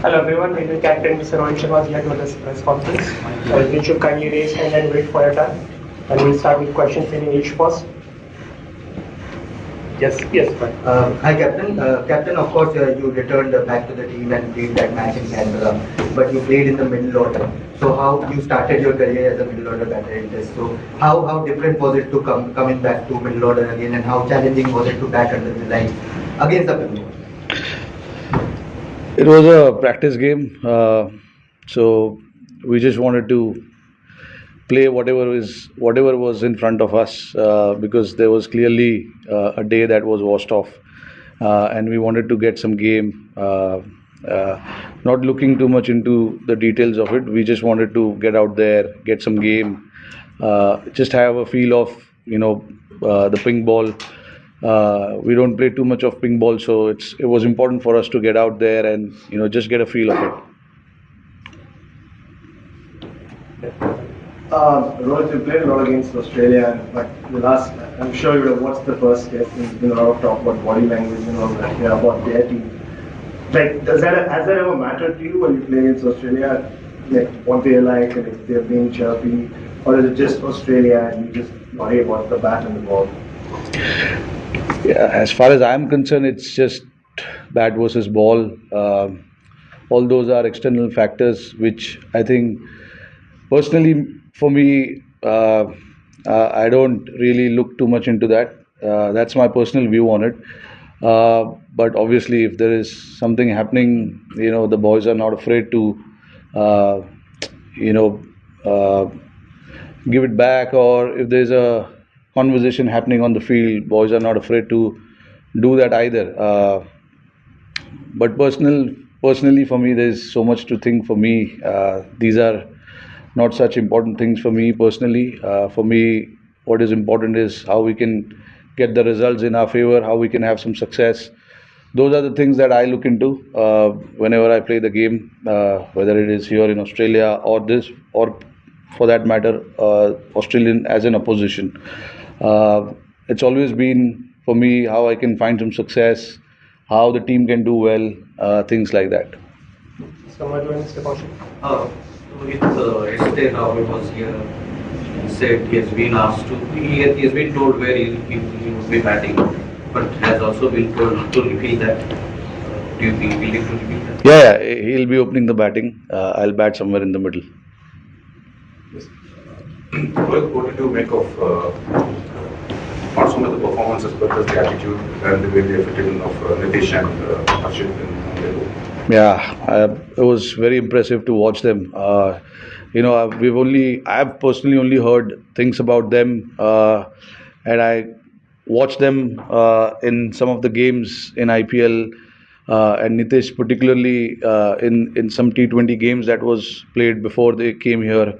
Hello everyone, the captain Mr. Rohit Sharma is here to address the press conference. You should kindly raise hand and wait for your turn. And we'll start with questions in each first. Yes, fine. Hi, Captain. Captain, of course, you returned back to the team and played that match in Canberra, but you played in the middle order. So how you started your career as a middle order batter in this? So how different was it to coming back to middle order again, and how challenging was it to bat under the line against the middle order? It was a practice game, so we just wanted to play whatever was in front of us, because there was clearly a day that was washed off, and we wanted to get some game. Not looking too much into the details of it, we just wanted to get out there, get some game, just have a feel of the ping ball. We don't play too much of ping ball, so it was important for us to get out there and just get a feel of it. Rohit, you played a lot against Australia, but I'm sure you would have watched the first test. There's been a lot of talk about body language and all that here about their team. Like, has that ever mattered to you when you play against Australia? Like, what they're like, and if they're being chirpy, or is it just Australia and you just worry about the bat and the ball? Yeah, as far as I'm concerned, it's just bat versus ball. All those are external factors, which I think personally for me, I don't really look too much into that. That's my personal view on it. But obviously, if there is something happening, the boys are not afraid to, give it back, or if there's a conversation happening on the field, boys are not afraid to do that either. But personally for me, there's so much to think for me. These are not such important things for me personally. For me, what is important is how we can get the results in our favor, how we can have some success. Those are the things that I look into whenever I play the game, whether it is here in Australia or for that matter, Australian as an opposition. It's always been for me how I can find some success, how the team can do well, things like that. Mr. Kaushik. Yesterday Rahul was here. He said he has been asked to, he has been told where he will be batting, but has also been told to reveal that. Do you be willing to reveal that? Yeah, he'll be opening the batting. I'll bat somewhere in the middle. What did you make of not so much the performances, but just the attitude and the way they fitted in of Nitish and Harshit in Delhi? Yeah, it was very impressive to watch them. I've personally only heard things about them, and I watched them in some of the games in IPL, and Nitish particularly in some T20 games that was played before they came here.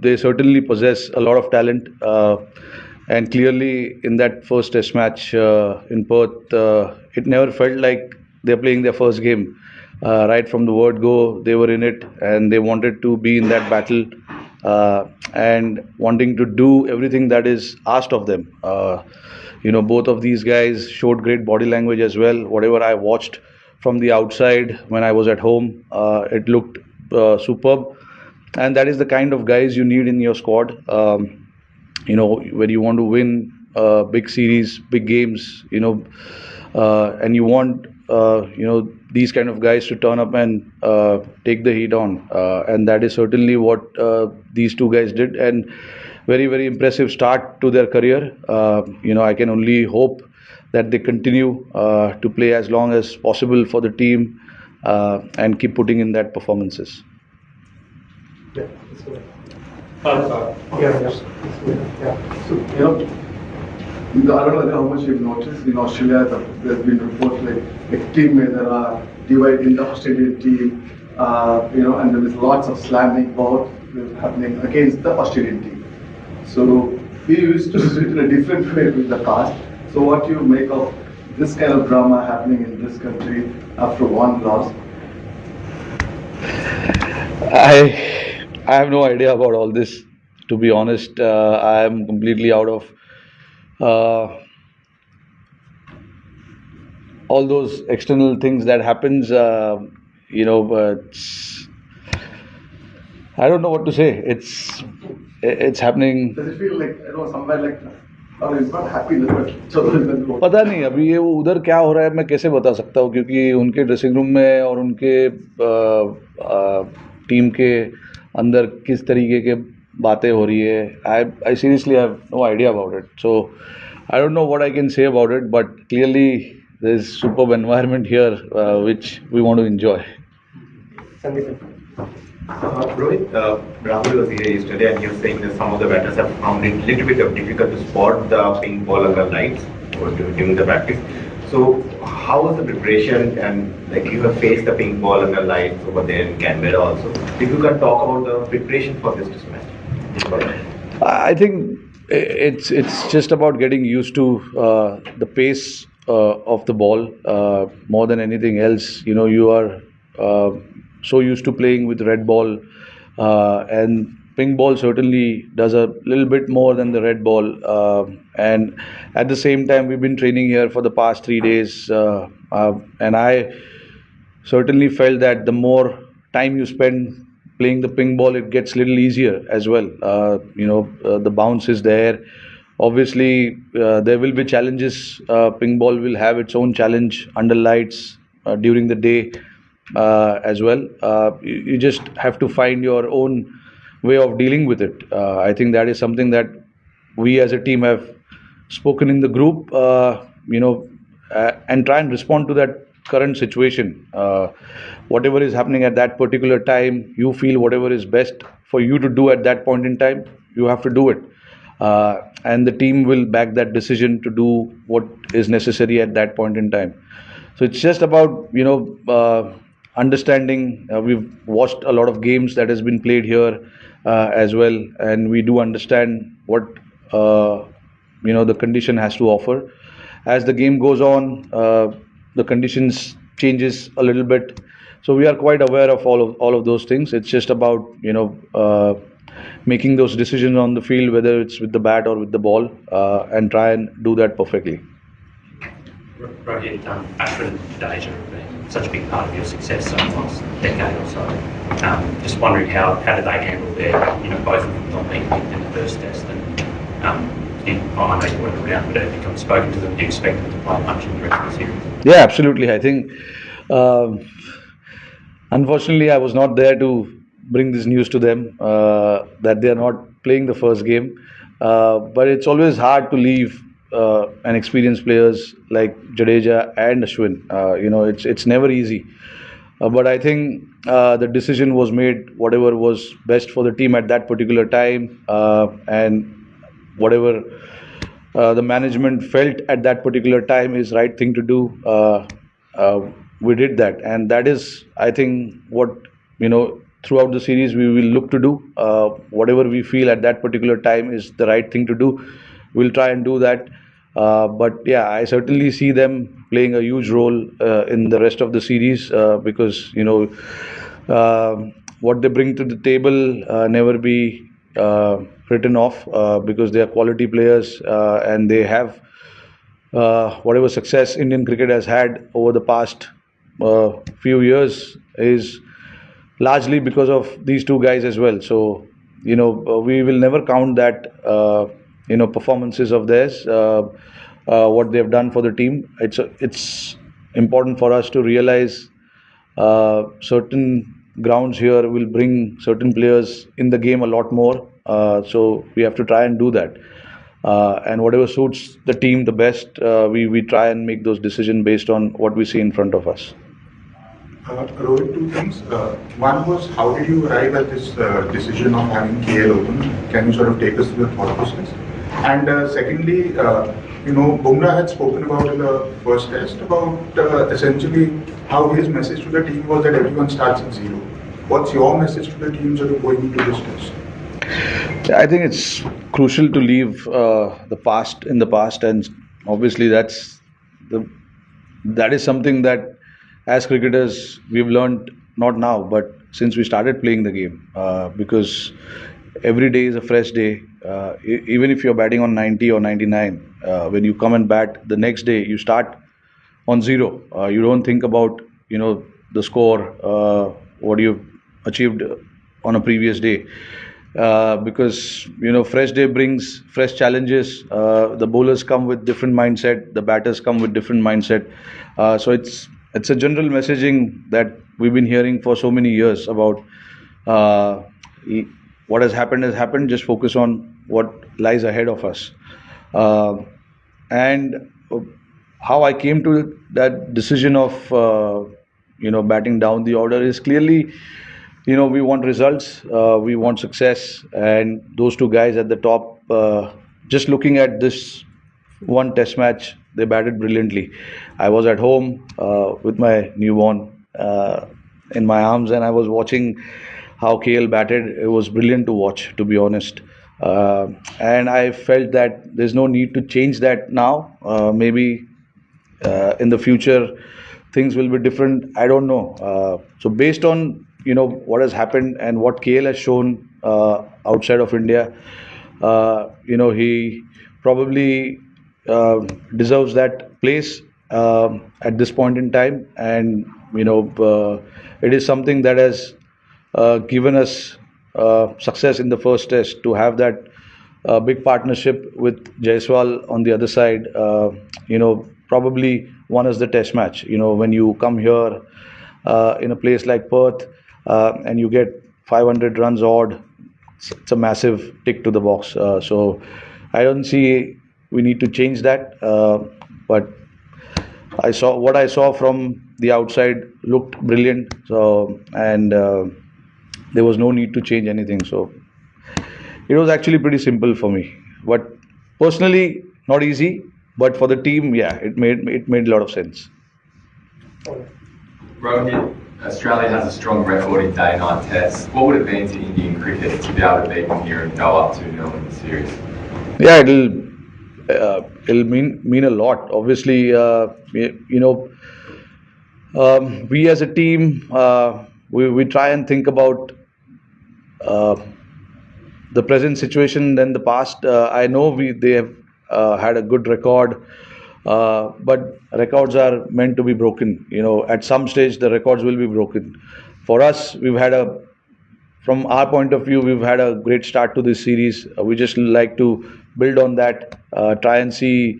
They certainly possess a lot of talent, and clearly in that first Test match in Perth, it never felt like they're playing their first game. Right from the word go, they were in it, and they wanted to be in that battle, and wanting to do everything that is asked of them. Both of these guys showed great body language as well. Whatever I watched from the outside when I was at home, it looked superb. And that is the kind of guys you need in your squad. When you want to win big series, big games, and you want these kind of guys to turn up and take the heat on, and that is certainly what these two guys did. And very, very impressive start to their career. I can only hope that they continue to play as long as possible for the team, and keep putting in that performances. Yeah. So, I don't know how much you've noticed in Australia, there's been reports like teammates that are divided in the Australian team, and there is lots of slamming both happening against the Australian team. So we used to do it in a different way with the past. So what do you make of this kind of drama happening in this country after one loss? I have no idea about all this, to be honest. I am completely out of all those external things that happens, it's, I don't know what to say. It's happening. Does it feel like, I don't know, somewhere like, or it's not happiness, but so पता नहीं अभी ये वो उधर क्या हो रहा है मैं कैसे बता सकता हूँ क्योंकि उनके ड्रेसिंग रूम में और उनके टीम के अंदर किस तरीके के बातें हो रही है I seriously have no idea about it so I don't know what I can say about it but clearly there is superb environment here which we want to enjoy Rohit, Rahul was here yesterday and he was saying that some of the batters have found it a little bit difficult to spot the pink ball under lights or during the practice. So, how was the preparation and like you have faced the pink ball under lights over there in Canberra also? If you can talk about the preparation for this test match. I think it's just about getting used to the pace of the ball more than anything else. You know, you are so used to playing with red ball and pink ball certainly does a little bit more than the red ball and at the same time we've been training here for the past 3 days and I certainly felt that the more time you spend playing the pink ball it gets a little easier as well the bounce is there obviously there will be challenges pink ball will have its own challenge under lights during the day as well. You just have to find your own way of dealing with it. I think that is something that we as a team have spoken in the group, and try and respond to that current situation. Whatever is happening at that particular time, you feel whatever is best for you to do at that point in time, you have to do it. And the team will back that decision to do what is necessary at that point in time. So it's just about, understanding. We've watched a lot of games that has been played here as well, and we do understand what the condition has to offer. As the game goes on, the conditions changes a little bit, so we are quite aware of all of those things. It's just about making those decisions on the field, whether it's with the bat or with the ball, and try and do that perfectly. Rohit, Ashwin and Jadeja have been such a big part of your success over the last decade or so. Just wondering how did they handle their, both of them not being in the first test and I know you weren't around, but have you spoken to them? Do you expect them to play much in the rest of the series? Yeah, absolutely. I think unfortunately I was not there to bring this news to them that they are not playing the first game, but it's always hard to leave and experienced players like Jadeja and Ashwin. It's never easy. But I think the decision was made, whatever was best for the team at that particular time, and whatever the management felt at that particular time is right thing to do. We did that, and that is, I think, what throughout the series we will look to do. Whatever we feel at that particular time is the right thing to do, we'll try and do that. But yeah, I certainly see them playing a huge role in the rest of the series because what they bring to the table never be written off because they are quality players and they have whatever success Indian cricket has had over the past few years is largely because of these two guys as well. So we will never count that performances of theirs, what they have done for the team. It's important for us to realize certain grounds here will bring certain players in the game a lot more. So we have to try and do that. And whatever suits the team the best, we try and make those decisions based on what we see in front of us. Rohit, two things. One was, how did you arrive at this decision of having KL open? Can you sort of take us through the thought process? And secondly, Bumrah had spoken about in the first test about essentially how his message to the team was that everyone starts at zero. What's your message to the team sort of going into this test? I think it's crucial to leave the past in the past, and obviously that is something that as cricketers we've learned, not now but since we started playing the game, because every day is a fresh day. Even if you're batting on 90 or 99, when you come and bat the next day, you start on zero. You don't think about the score, what you've achieved on a previous day, because fresh day brings fresh challenges. The bowlers come with different mindset, the batters come with different mindset. So it's a general messaging that we've been hearing for so many years about uh, what has happened. Just focus on what lies ahead of us. Uh, and how I came to that decision of batting down the order is clearly, we want results, we want success, and those two guys at the top. Just looking at this one test match, they batted brilliantly. I was at home with my newborn in my arms, and I was watching how KL batted. It was brilliant to watch, to be honest. And I felt that there's no need to change that now. Maybe in the future things will be different. I don't know. So based on what has happened and what KL has shown outside of India, he probably deserves that place at this point in time. And it is something that has given us success in the first test, to have that big partnership with Jaiswal on the other side. Probably won us the test match. When you come here in a place like Perth and you get 500 runs odd, it's a massive tick to the box. So I don't see we need to change that. But what I saw from the outside looked brilliant. So and there was no need to change anything. So it was actually pretty simple for me. But personally, not easy. But for the team, yeah, it made a lot of sense. Rohit, Australia has a strong record in day-night tests. What would it mean to Indian cricket to be able to beat them here and go up 2-0 in the series? Yeah, it'll mean a lot. Obviously, we as a team, we try and think about the present situation than the past. I know they have had a good record, but records are meant to be broken. At some stage the records will be broken. For us, from our point of view, we've had a great start to this series. We just like to build on that, try and see,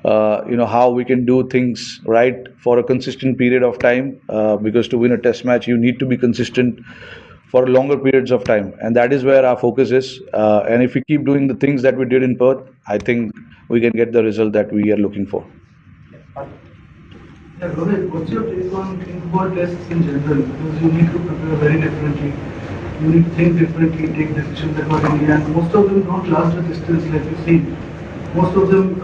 how we can do things right for a consistent period of time. Because to win a test match, you need to be consistent for longer periods of time, and that is where our focus is. And if we keep doing the things that we did in Perth, I think we can get the result that we are looking for. Yeah, Rohit, what's your take on football tests in general? Because you need to prepare very differently. You need to think differently, take decisions accordingly, and most of them don't last a distance like you see. Most of them,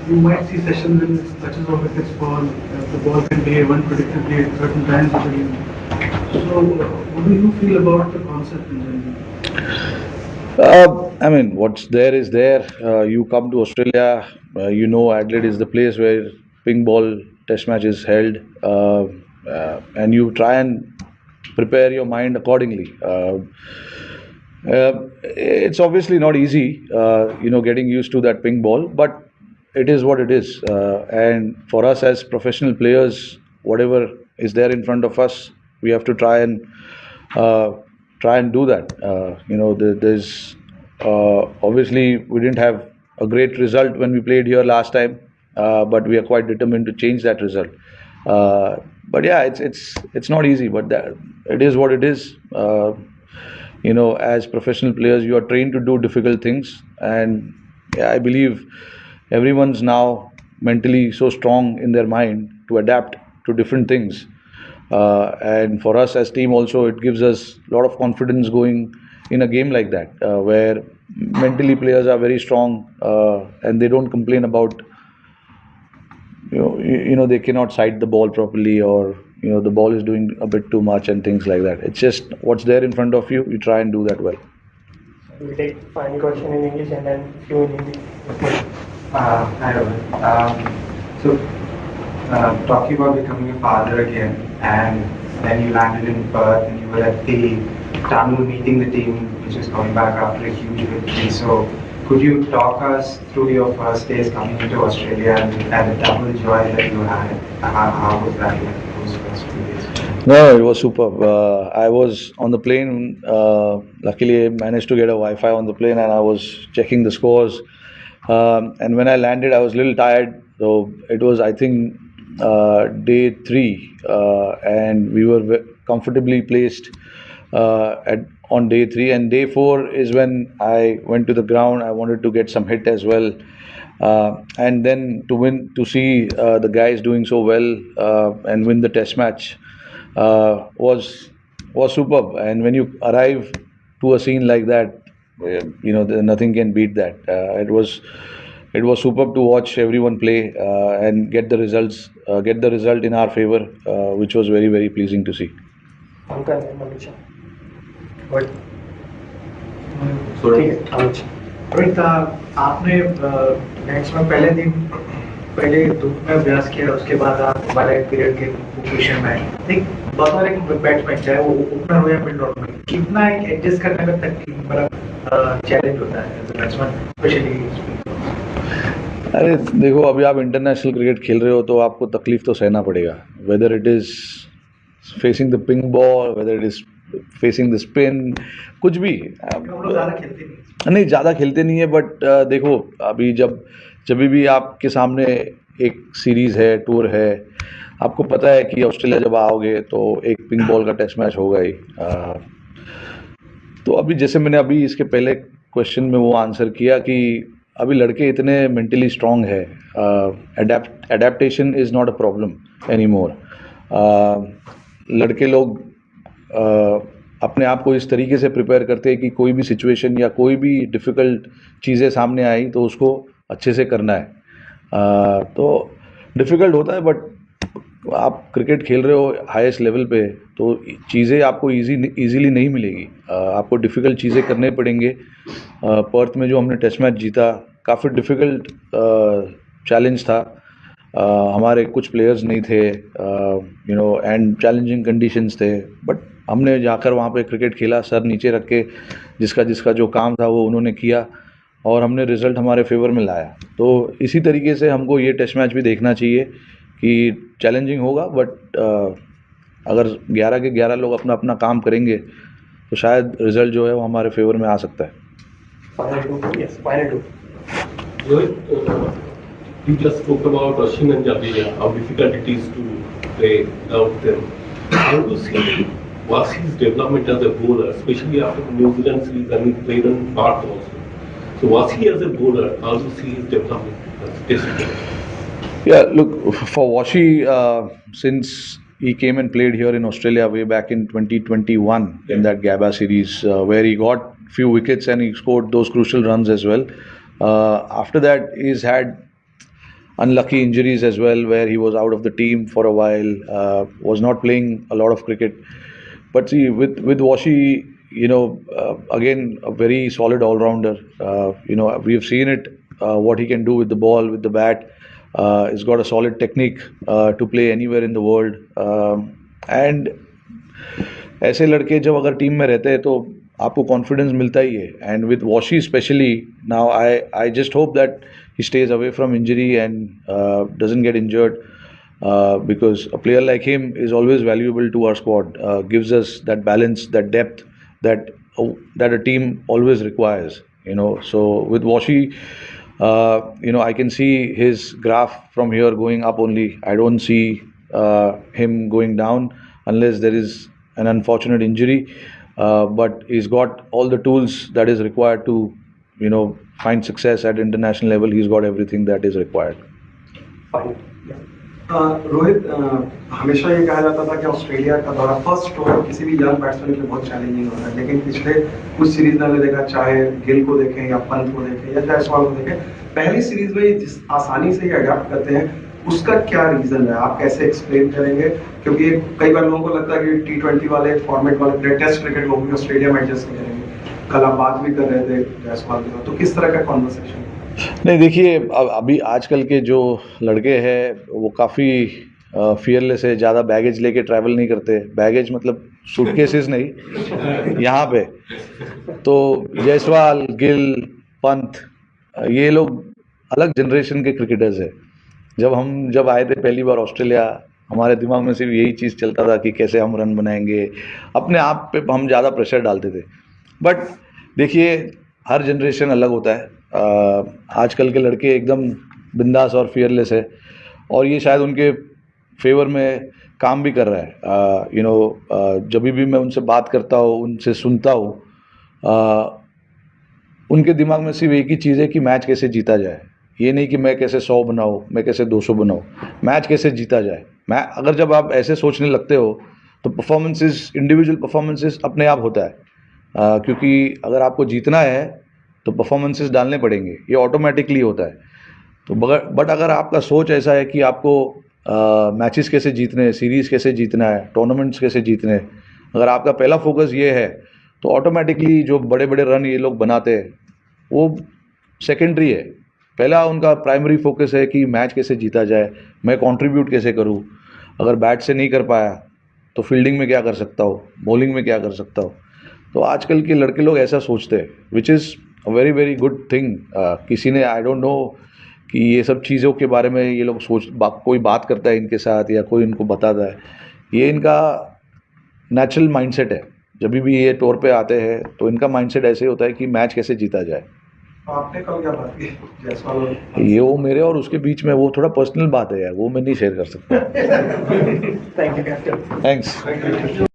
you might see sessions in which touches of wickets fall, the ball can behave unpredictably at certain times of the game. So, what do you feel about the concept in general? I mean, what's there is there. You come to Australia, Adelaide is the place where ping ball test match is held, and you try and prepare your mind accordingly. It's obviously not easy, getting used to that ping ball, but it is what it is. And for us as professional players, whatever is there in front of us, we have to try and do that. There's obviously we didn't have a great result when we played here last time, but we are quite determined to change that result. But yeah, it's not easy, but it is what it is. As professional players, you are trained to do difficult things, and yeah, I believe everyone's now mentally so strong in their mind to adapt to different things. And for us as team also, it gives us a lot of confidence going in a game like that, where mentally players are very strong, and they don't complain about they cannot sight the ball properly, or the ball is doing a bit too much and things like that. It's just what's there in front of you, you try and do that well. We'll take final question in English and then few in Hindi. Hi Rohit. Talking about becoming a father again, and then you landed in Perth and you were at the tunnel meeting the team which was coming back after a huge victory. So Could you talk us through your first days coming into Australia and the double joy that you had? How was that like, those first few days? No, it was superb. I was on the plane. Luckily, I managed to get a Wi-Fi on the plane, and I was checking the scores. And when I landed, I was a little tired. So it was, I think, day 3, and we were comfortably placed on day 3. And day 4 is when I went to the ground. I wanted to get some hit as well. And then to see the guys doing so well and win the test match was superb. And when you arrive to a scene like that, nothing can beat that. It was superb to watch everyone play and get the result in our favor, which was very, very pleasing to see. Rohit, आपने match में पहले धूप में अभ्यास किया, उसके बाद आप वाला पीरियड के पोजीशन में एक बतौर एक बैट्समैन, चाहे वो ओपनर हो या मिड ऑर्डर में, कितना एक एडजस्ट करने में तकलीफ बड़ा चैलेंज होता है एज अ बैट्समैन, स्पेशली। अरे देखो, अभी आप इंटरनेशनल क्रिकेट खेल रहे हो तो आपको तकलीफ तो सहना पड़ेगा, whether it is facing the pink ball, whether it is facing the spin, कुछ भी। नहीं, ज़्यादा खेलते नहीं है, बट देखो अभी जब भी आपके सामने एक सीरीज़ है, टूर है, आपको पता है कि ऑस्ट्रेलिया जब आओगे तो एक पिंक बॉल का टेस्ट मैच होगा ही। तो अभी जैसे मैंने अभी इसके पहले क्वेश्चन में वो आंसर किया कि अभी लड़के इतने मेंटली स्ट्रांग है, adaptation is not a problem any more. लड़के लोग अपने आप को इस तरीके से प्रिपेयर करते हैं कि कोई भी सिचुएशन या कोई भी डिफ़िकल्ट चीज़ें सामने आई तो उसको अच्छे से करना है। तो डिफ़िकल्ट होता है, बट आप क्रिकेट खेल रहे हो हाईएस्ट लेवल पे, तो चीज़ें आपको इजीली नहीं मिलेगी, आपको डिफ़िकल्ट चीज़ें करने पड़ेंगे। पर्थ में जो हमने टेस्ट मैच जीता, काफ़ी डिफ़िकल्ट चैलेंज था। हमारे कुछ प्लेयर्स नहीं थे, एंड चैलेंजिंग कंडीशंस थे, बट हमने जाकर वहाँ पे क्रिकेट खेला, सर नीचे रख के, जिसका जो काम था वो उन्होंने किया और हमने रिज़ल्ट हमारे फेवर में लाया। तो इसी तरीके से हमको ये टेस्ट मैच भी देखना चाहिए कि चैलेंजिंग होगा, बट अगर 11 के 11 लोग अपना अपना काम करेंगे तो शायद रिज़ल्ट जो है वो हमारे फेवर में आ सकता है। You just spoke about Rashid and Jadeja, how difficult it is to play without them. How do you see Wasi's development as a bowler, especially after the New Zealand series, and he played on Perth also? So Wasi as a bowler, how do you see his development as test player? Yeah, look, for Washi, since he came and played here in Australia way back in 2021 in that Gabba series, where he got few wickets and he scored those crucial runs as well. After that, he's had unlucky injuries as well, where he was out of the team for a while, was not playing a lot of cricket. But see, with Washi, again, a very solid all-rounder. We have seen it, what he can do with the ball, with the bat. He's got a solid technique to play anywhere in the world. And ऐसे लड़के जब अगर team में रहते हैं तो आपको confidence मिलता ही है। And with washi specially now I just hope that he stays away from injury and doesn't get injured, because a player like him is always valuable to our squad, gives us that balance, that depth that a team always requires, So with Washi, I can see his graph from here going up only. I don't see him going down unless there is an unfortunate injury, but he's got all the tools that is required to find success at international level. He's got everything that is required. Rohit, हमेशा ये कहा जाता था कि Australia का दौरा first tour किसी भी यंग बैट्समैन के लिए बहुत चैलेंजिंग होता है, लेकिन पिछले कुछ सीरीज में हमने देखा, चाहे गिल को देखें या पंत को देखें या जायसवाल को देखें, पहली सीरीज में जिस आसानी से ये अडॉप्ट करते हैं, उसका क्या रीजन है, आप कैसे एक्सप्लेन करेंगे? क्योंकि कई बार लोगों को लगता है कि T20 वाले फॉर्मेट वाले टेस्ट क्रिकेट वो भी ऑस्ट्रेलिया में एडजस्ट करेंगे। कल आप बात भी कर रहे थे जायसवाल के साथ, तो किस तरह का कॉन्वर्सेशन? नहीं, देखिए, अभी आजकल के जो लड़के हैं वो काफ़ी फियरलेस है, ज़्यादा बैगेज लेके ट्रैवल नहीं करते। बैगेज मतलब सूटकेसेस नहीं यहाँ पे। तो जायसवाल, गिल, पंत, ये लोग अलग जनरेशन के क्रिकेटर्स है। जब आए थे पहली बार ऑस्ट्रेलिया, हमारे दिमाग में सिर्फ यही चीज़ चलता था कि कैसे हम रन बनाएंगे, अपने आप पे हम ज़्यादा प्रेशर डालते थे। बट देखिए, हर जनरेशन अलग होता है। आजकल के लड़के एकदम बिंदास और फियरलेस है, और ये शायद उनके फेवर में काम भी कर रहा है। जब भी मैं उनसे बात करता हूँ, उनसे सुनता हूँ, उनके दिमाग में सिर्फ एक ही चीज़ है कि मैच कैसे जीता जाए। ये नहीं कि मैं कैसे 100 बनाऊँ, मैं कैसे 200 बनाऊँ, मैच कैसे जीता जाए। अगर जब आप ऐसे सोचने लगते हो तो परफॉर्मेंसेस, इंडिविजुअल परफॉर्मेंसेस अपने आप होता है। क्योंकि अगर आपको जीतना है तो परफॉर्मेंसेस डालने पड़ेंगे, ये ऑटोमेटिकली होता है। तो बट अगर आपका सोच ऐसा है कि आपको मैचेस कैसे जीतने हैं, सीरीज़ कैसे जीतना है, टूर्नामेंट्स कैसे जीतने हैं, अगर आपका पहला फोकस ये है तो ऑटोमेटिकली जो बड़े बड़े रन ये लोग बनाते हैं वो सेकेंडरी है। पहला उनका प्राइमरी फोकस है कि मैच कैसे जीता जाए, मैं कंट्रीब्यूट कैसे करूं। अगर बैट से नहीं कर पाया तो फील्डिंग में क्या कर सकता हूँ, बॉलिंग में क्या कर सकता हूँ। तो आजकल के लड़के लोग ऐसा सोचते हैं, which is a very very good thing. किसी ने, आई डोंट नो कि ये सब चीज़ों के बारे में ये लोग कोई बात करता है इनके साथ या कोई इनको बताता है। ये इनका नेचुरल माइंडसेट है। जब भी ये टूर पे आते हैं तो इनका माइंडसेट ऐसे होता है कि मैच कैसे जीता जाए। आपने कल क्या बात की जायसवाल? ये वो मेरे और उसके बीच में वो थोड़ा पर्सनल बात है यार, वो मैं नहीं शेयर कर सकता। Thank you, Captain. थैंक्स।